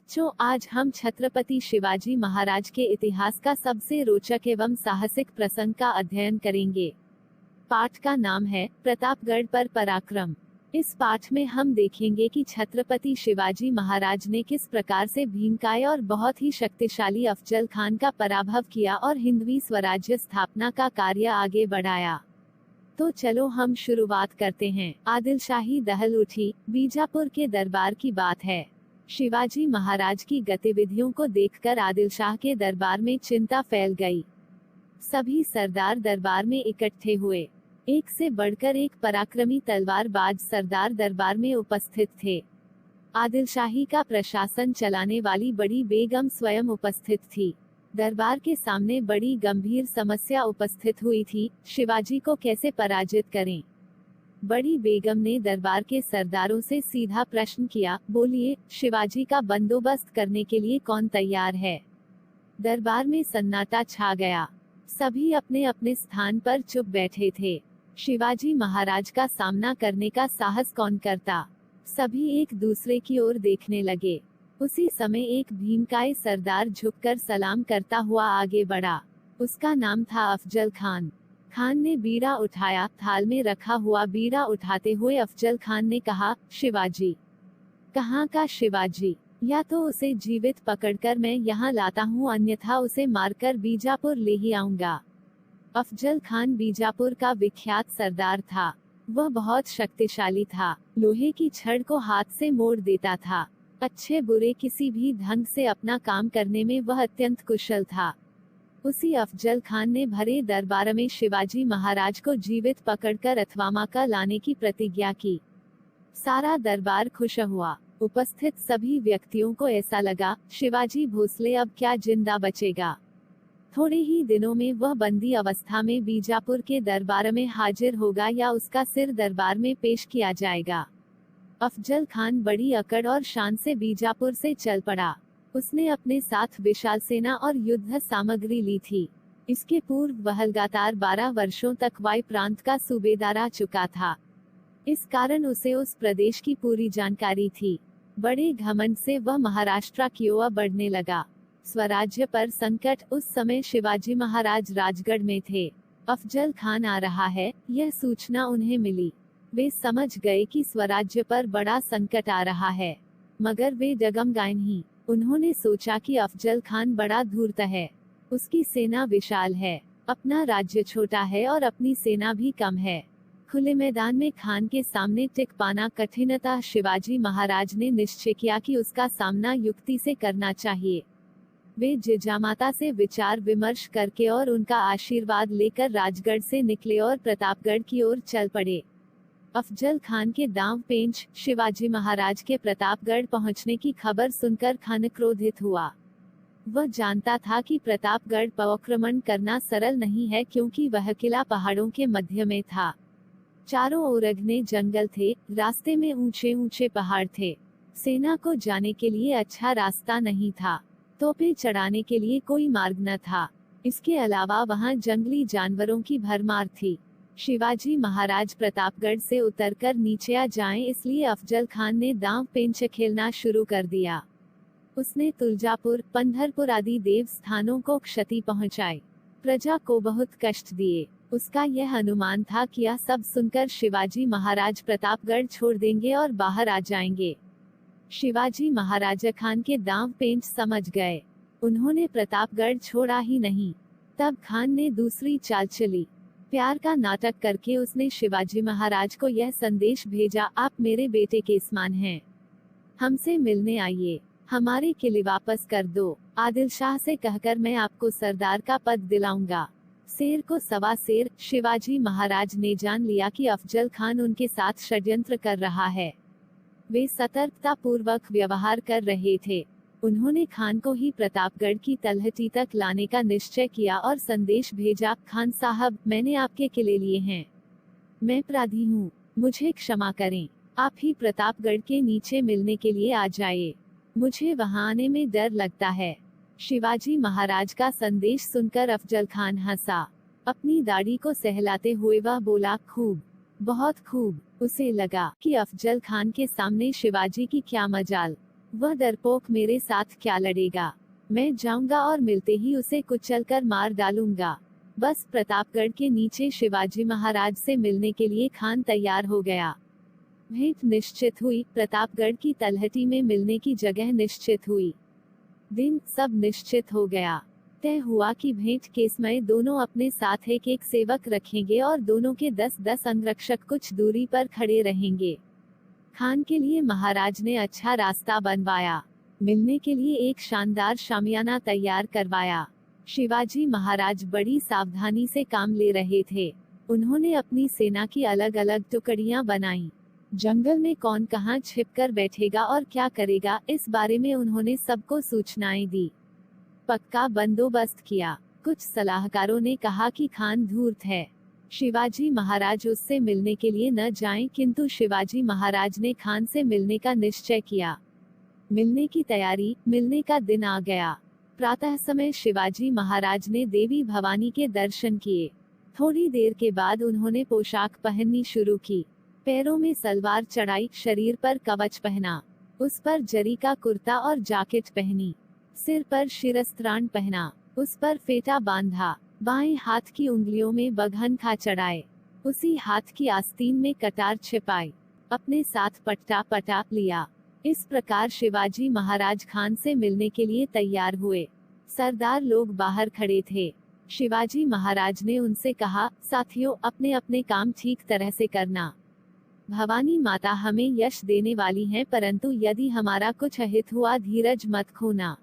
बच्चों, आज हम छत्रपति शिवाजी महाराज के इतिहास का सबसे रोचक एवं साहसिक प्रसंग का अध्ययन करेंगे। पाठ का नाम है प्रतापगढ़ पर पराक्रम। इस पाठ में हम देखेंगे कि छत्रपति शिवाजी महाराज ने किस प्रकार से भीमकाय और बहुत ही शक्तिशाली अफजल खान का पराभव किया और हिंदवी स्वराज्य स्थापना का कार्य आगे बढ़ाया। तो चलो हम शुरुआत करते हैं। आदिलशाही दहल उठी, बीजापुर के दरबार की बात है। शिवाजी महाराज की गतिविधियों को देखकर आदिलशाह के दरबार में चिंता फैल गई। सभी सरदार दरबार में इकट्ठे हुए। एक से बढ़कर एक पराक्रमी तलवारबाज सरदार दरबार में उपस्थित थे। आदिलशाही का प्रशासन चलाने वाली बड़ी बेगम स्वयं उपस्थित थी। दरबार के सामने बड़ी गंभीर समस्या उपस्थित हुई थी, शिवाजी को कैसे पराजित करें। बड़ी बेगम ने दरबार के सरदारों से सीधा प्रश्न किया, बोलिए, शिवाजी का बंदोबस्त करने के लिए कौन तैयार है। दरबार में सन्नाटा छा गया। सभी अपने अपने स्थान पर चुप बैठे थे। शिवाजी महाराज का सामना करने का साहस कौन करता। सभी एक दूसरे की ओर देखने लगे। उसी समय एक भीमकाय सरदार झुककर सलाम करता हुआ आगे बढ़ा। उसका नाम था अफजल खान। खान ने बीड़ा उठाया। थाल में रखा हुआ बीड़ा उठाते हुए अफजल खान ने कहा, शिवाजी। कहाँ का शिवाजी? या तो उसे जीवित पकड़कर मैं यहाँ लाता हूँ, अन्यथा उसे मारकर बीजापुर ले ही आऊंगा। अफजल खान बीजापुर का विख्यात सरदार था। वह बहुत शक्तिशाली था। लोहे की छड़ को हाथ से मोड़ देता था। अच्छे बुरे किसी भी ढंग से अपना काम करने में वह अत्यंत कुशल था। उसी अफजल खान ने भरे दरबार में शिवाजी महाराज को जीवित पकड़कर अथवामाका लाने की प्रतिज्ञा की। सारा दरबार खुश हुआ। उपस्थित सभी व्यक्तियों को ऐसा लगा, शिवाजी भोसले अब क्या जिंदा बचेगा। थोड़े ही दिनों में वह बंदी अवस्था में बीजापुर के दरबार में हाजिर होगा या उसका सिर दरबार में पेश किया जाएगा। अफजल खान बड़ी अकड़ और शान से बीजापुर से चल पड़ा। उसने अपने साथ विशाल सेना और युद्ध सामग्री ली थी। इसके पूर्व वह लगातार 12 वर्षों तक वाई प्रांत का सूबेदार रह चुका था। इस कारण उसे उस प्रदेश की पूरी जानकारी थी। बड़े घमंड से वह महाराष्ट्र की ओर बढ़ने लगा। स्वराज्य पर संकट। उस समय शिवाजी महाराज राजगढ़ में थे। अफजल खान आ रहा है, यह सूचना उन्हें मिली। वे समझ गए कि स्वराज्य पर बड़ा संकट आ रहा है, मगर वे डगमगाए नहीं। उन्होंने सोचा कि अफजल खान बड़ा धूर्त है। उसकी सेना विशाल है, अपना राज्य छोटा है और अपनी सेना भी कम है। खुले मैदान में खान के सामने टिक पाना कठिन था। शिवाजी महाराज ने निश्चय किया कि उसका सामना युक्ति से करना चाहिए। वे जिजामाता से विचार विमर्श करके और उनका आशीर्वाद लेकर राजगढ़ से निकले और प्रतापगढ़ की ओर चल पड़े। अफजल खान के दांव पेंच। शिवाजी महाराज के प्रतापगढ़ पहुंचने की खबर सुनकर खान क्रोधित हुआ। वह जानता था कि प्रतापगढ़ पर आक्रमण करना सरल नहीं है, क्योंकि वह किला पहाड़ों के मध्य में था। चारों ओर घने जंगल थे, रास्ते में ऊंचे ऊंचे पहाड़ थे। सेना को जाने के लिए अच्छा रास्ता नहीं था। तोपें चढ़ाने के लिए कोई मार्ग न था। इसके अलावा वहां जंगली जानवरों की भरमार थी। शिवाजी महाराज प्रतापगढ़ से उतरकर नीचे आ जाएं, इसलिए अफजल खान ने दांव पेंच खेलना शुरू कर दिया। उसने तुलजापुर, पंढरपुर आदि देव स्थानों को क्षति पहुंचाई, प्रजा को बहुत कष्ट दिए। उसका यह अनुमान था कि यह सब सुनकर शिवाजी महाराज प्रतापगढ़ छोड़ देंगे और बाहर आ जाएंगे। शिवाजी महाराज खान के दांव पेंच समझ गए। उन्होंने प्रतापगढ़ छोड़ा ही नहीं। तब खान ने दूसरी चाल चली। प्यार का नाटक करके उसने शिवाजी महाराज को यह संदेश भेजा, आप मेरे बेटे के समान हैं, हमसे मिलने आइए, हमारे किले वापस कर दो। आदिलशाह से कहकर मैं आपको सरदार का पद दिलाऊंगा। शेर को सवा शेर। शिवाजी महाराज ने जान लिया कि अफजल खान उनके साथ षड्यंत्र कर रहा है। वे सतर्कता पूर्वक व्यवहार कर रहे थे। उन्होंने खान को ही प्रतापगढ़ की तलहटी तक लाने का निश्चय किया और संदेश भेजा, खान साहब, मैंने आपके किले लिए हैं, मैं अपराधी हूँ, मुझे क्षमा करें। आप ही प्रतापगढ़ के नीचे मिलने के लिए आ जाइए, मुझे वहां आने में डर लगता है। शिवाजी महाराज का संदेश सुनकर अफजल खान हंसा। अपनी दाढ़ी को सहलाते हुए वह बोला, खूब, बहुत खूब। उसे लगा कि अफजल खान के सामने शिवाजी की क्या मजाल। वह डरपोक मेरे साथ क्या लड़ेगा? मैं जाऊंगा और मिलते ही उसे कुचलकर मार डालूंगा। बस प्रतापगढ़ के नीचे शिवाजी महाराज से मिलने के लिए खान तैयार हो गया। भेंट निश्चित हुई। प्रतापगढ़ की तलहटी में मिलने की जगह निश्चित हुई। दिन सब निश्चित हो गया। तय हुआ कि भेंट के समय दोनों अपने साथ एक एक सेवक रखेंगे और दोनों के 10-10 अंगरक्षक कुछ दूरी पर खड़े रहेंगे। खान के लिए महाराज ने अच्छा रास्ता बनवाया। मिलने के लिए एक शानदार शामियाना तैयार करवाया। शिवाजी महाराज बड़ी सावधानी से काम ले रहे थे। उन्होंने अपनी सेना की अलग अलग टुकड़ियां बनाई। जंगल में कौन कहां छिपकर बैठेगा और क्या करेगा, इस बारे में उन्होंने सबको सूचनाएं दी। पक्का बंदोबस्त किया। कुछ सलाहकारों ने कहा कि खान धूर्त है, शिवाजी महाराज उससे मिलने के लिए न जाएं, किंतु शिवाजी महाराज ने खान से मिलने का निश्चय किया। मिलने की तैयारी। मिलने का दिन आ गया। प्रातः समय शिवाजी महाराज ने देवी भवानी के दर्शन किए। थोड़ी देर के बाद उन्होंने पोशाक पहननी शुरू की। पैरों में सलवार चढ़ाई, शरीर पर कवच पहना, उस पर जरी का कुर्ता और जैकेट पहनी, सिर पर शिरस्त्राण पहना, उस पर फेटा बांधा, बाएं हाथ की उंगलियों में बघनखा चढ़ाए, उसी हाथ की आस्तीन में कटार छिपाई, अपने साथ पट्टा पटा लिया। इस प्रकार शिवाजी महाराज खान से मिलने के लिए तैयार हुए। सरदार लोग बाहर खड़े थे। शिवाजी महाराज ने उनसे कहा, साथियों, अपने अपने काम ठीक तरह से करना। भवानी माता हमें यश देने वाली हैं, परंतु यदि हमारा कुछ अहित हुआ, धीरज मत खोना।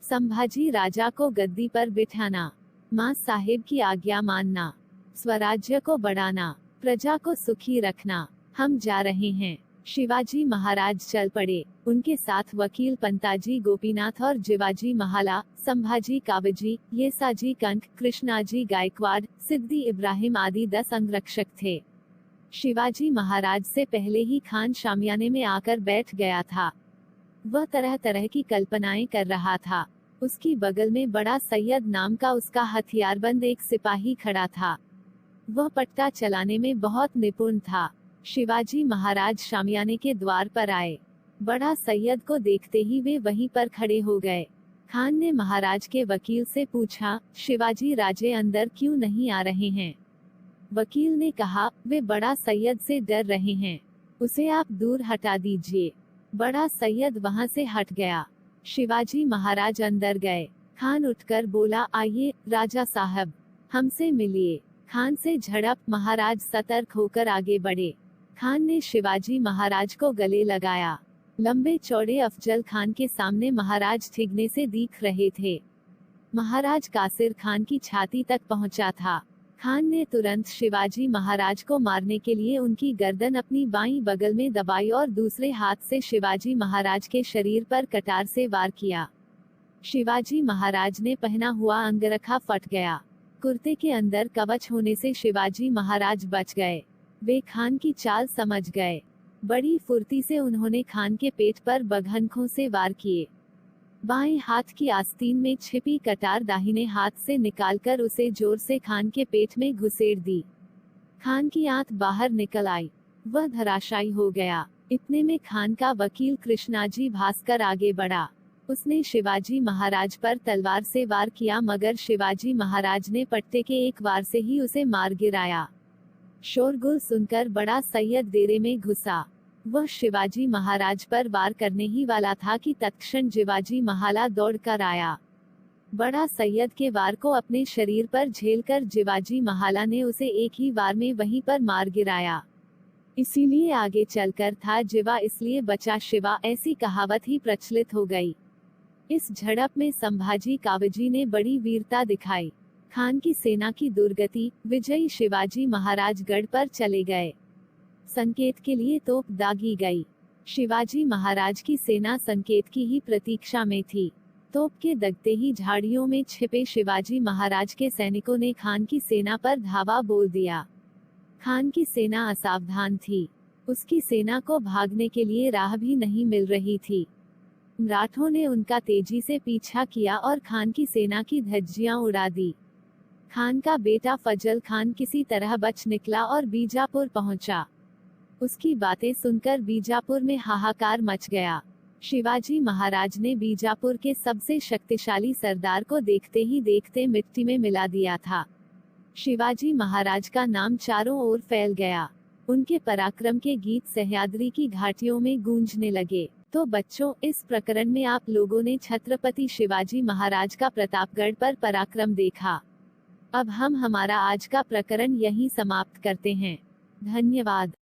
संभाजी राजा को गद्दी पर बिठाना, माँ साहेब की आज्ञा मानना, स्वराज्य को बढ़ाना, प्रजा को सुखी रखना। हम जा रहे हैं। शिवाजी महाराज चल पड़े। उनके साथ वकील पंताजी गोपीनाथ और जिवाजी महाला, संभाजी कावजी, येसाजी कंठ, कृष्णाजी गायकवाड़, सिद्दी इब्राहिम आदि 10 अंगरक्षक थे। शिवाजी महाराज से पहले ही खान शामियाने में आकर बैठ गया था। वह तरह तरह की कल्पनाएं कर रहा था। उसकी बगल में बड़ा सैयद नाम का उसका हथियारबंद एक सिपाही खड़ा था। वह पट्टा चलाने में बहुत निपुण था। शिवाजी महाराज शामियाने के द्वार पर आए। बड़ा सैयद को देखते ही वे वहीं पर खड़े हो गए। खान ने महाराज के वकील से पूछा, शिवाजी राजे अंदर क्यों नहीं आ रहे हैं? वकील ने कहा, वे बड़ा सैयद से डर रहे हैं, उसे आप दूर हटा दीजिए। बड़ा सैयद वहां से हट गया। शिवाजी महाराज अंदर गए। खान उठकर बोला, आइए राजा साहब, हमसे मिलिए। खान से झड़प। महाराज सतर्क होकर आगे बढ़े। खान ने शिवाजी महाराज को गले लगाया। लंबे चौड़े अफजल खान के सामने महाराज ठिगने से दिख रहे थे। महाराज का सिर खान की छाती तक पहुंचा था। खान ने तुरंत शिवाजी महाराज को मारने के लिए उनकी गर्दन अपनी बाईं बगल में दबाई और दूसरे हाथ से शिवाजी महाराज के शरीर पर कटार से वार किया। शिवाजी महाराज ने पहना हुआ अंगरखा फट गया। कुर्ते के अंदर कवच होने से शिवाजी महाराज बच गए। वे खान की चाल समझ गए। बड़ी फुर्ती से उन्होंने खान के पेट पर बघनखों से वार किए। बाएं हाथ की आस्तीन में छिपी कटार दाहिने हाथ से निकालकर उसे जोर से खान के पेट में घुसेड़ दी। खान की आंत बाहर निकल आई। वह धराशायी हो गया। इतने में खान का वकील कृष्णाजी भास्कर आगे बढ़ा। उसने शिवाजी महाराज पर तलवार से वार किया, मगर शिवाजी महाराज ने पट्टे के एक वार से ही उसे मार गिराया। शोरगुल सुनकर बड़ा सैयद डेरे में घुसा। वह शिवाजी महाराज पर वार करने ही वाला था कि तत्क्षण जिवाजी महाला दौड़कर आया। बड़ा सैयद के वार को अपने शरीर पर झेलकर जिवाजी महाला ने उसे एक ही वार में वहीं पर मार गिराया। इसीलिए आगे चलकर था जिवा इसलिए बचा शिवा, ऐसी कहावत ही प्रचलित हो गई। इस झड़प में संभाजी कावजी ने बड़ी वीरता दिखाई। खान की सेना की दुर्गति। विजयी शिवाजी महाराज गढ़ पर चले गए। संकेत के लिए तोप दागी गई। शिवाजी महाराज की सेना संकेत की ही प्रतीक्षा में थी। तोप के दगते ही झाड़ियों में छिपे शिवाजी महाराज के सैनिकों ने खान की सेना पर धावा बोल दिया। खान की सेना असावधान थी। उसकी सेना को भागने के लिए राह भी नहीं मिल रही थी। मराठों ने उनका तेजी से पीछा किया और खान की सेना की धज्जियां उड़ा दी। खान का बेटा फजल खान किसी तरह बच निकला और बीजापुर पहुंचा। उसकी बातें सुनकर बीजापुर में हाहाकार मच गया। शिवाजी महाराज ने बीजापुर के सबसे शक्तिशाली सरदार को देखते ही देखते मिट्टी में मिला दिया था। शिवाजी महाराज का नाम चारों ओर फैल गया। उनके पराक्रम के गीत सह्याद्री की घाटियों में गूंजने लगे। तो बच्चों, इस प्रकरण में आप लोगों ने छत्रपति शिवाजी महाराज का प्रतापगढ़ पर पराक्रम देखा। अब हम हमारा आज का प्रकरण यहीं समाप्त करते हैं। धन्यवाद।